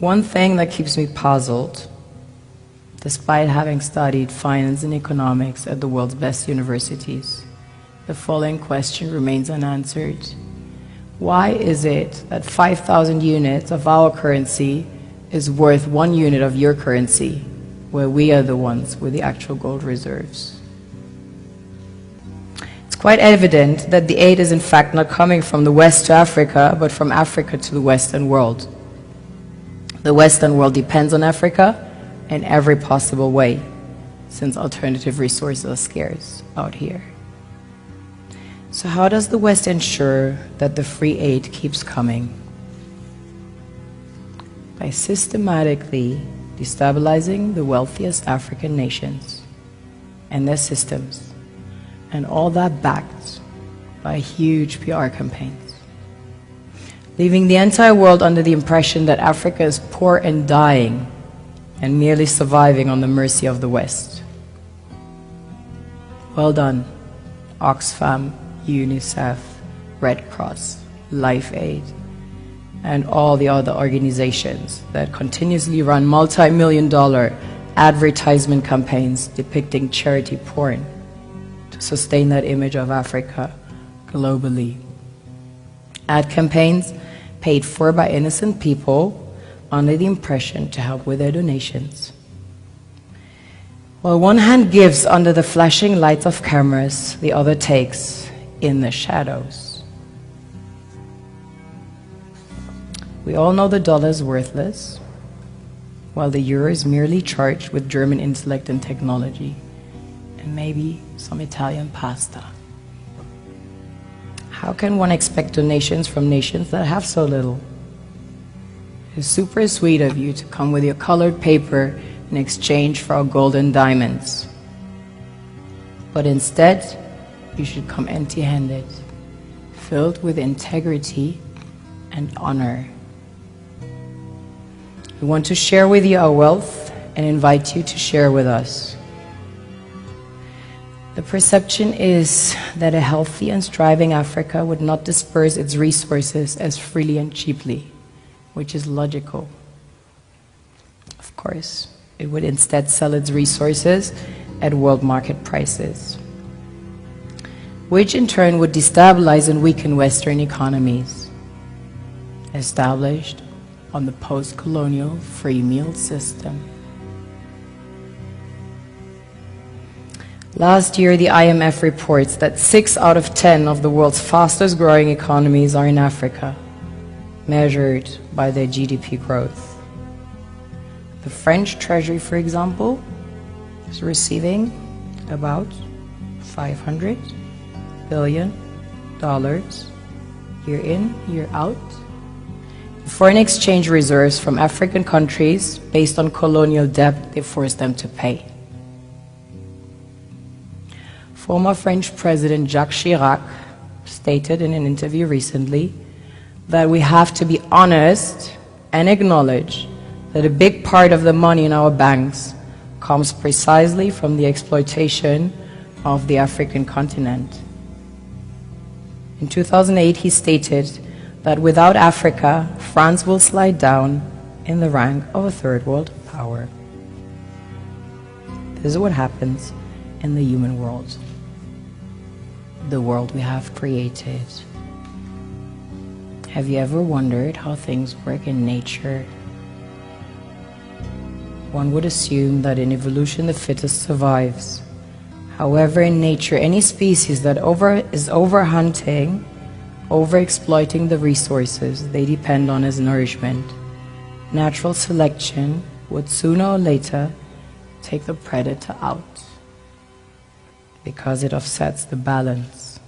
One thing that keeps me puzzled, despite having studied finance and economics at the world's best universities, the following question remains unanswered. Why is it that 5,000 units of our currency is worth 1 unit of your currency, where we are the ones with the actual gold reserves? It's quite evident that the aid is in fact not coming from the West to Africa, but from Africa to the Western world. The Western world depends on Africa in every possible way, since alternative resources are scarce out here. So how does the West ensure that the free aid keeps coming? By systematically destabilizing the wealthiest African nations and their systems, and all that backed by huge PR campaigns, leaving the entire world under the impression that Africa is poor and dying and merely surviving on the mercy of the West. Well done, Oxfam, UNICEF, Red Cross, Life Aid, and all the other organizations that continuously run multi-million-dollar advertisement campaigns depicting charity porn to sustain that image of Africa globally. Ad campaigns paid for by innocent people under the impression to help with their donations. While one hand gives under the flashing lights of cameras, the other takes in the shadows. We all know the dollar is worthless, while the euro is merely charged with German intellect and technology, and maybe some Italian pasta. How can one expect donations from nations that have so little? It's super sweet of you to come with your colored paper in exchange for our gold and diamonds. But instead, you should come empty-handed, filled with integrity and honor. We want to share with you our wealth and invite you to share with us. The perception is that a healthy and striving Africa would not disperse its resources as freely and cheaply, which is logical. Of course, it would instead sell its resources at world market prices, which in turn would destabilize and weaken Western economies, established on the post-colonial free meal system. Last year, the IMF reports that 6 out of 10 of the world's fastest growing economies are in Africa, measured by their GDP growth. The French Treasury, for example, is receiving about $500 billion year in, year out, foreign exchange reserves from African countries based on colonial debt they forced them to pay. Former French President Jacques Chirac stated in an interview recently that we have to be honest and acknowledge that a big part of the money in our banks comes precisely from the exploitation of the African continent. In 2008, he stated that without Africa, France will slide down in the rank of a third world power. This is what happens in the human world, the world we have created. Have you ever wondered how things work in nature? One would assume that in evolution the fittest survives. However, in nature, any species that is overhunting, overexploiting the resources they depend on as nourishment, natural selection would sooner or later take the predator out, because it offsets the balance.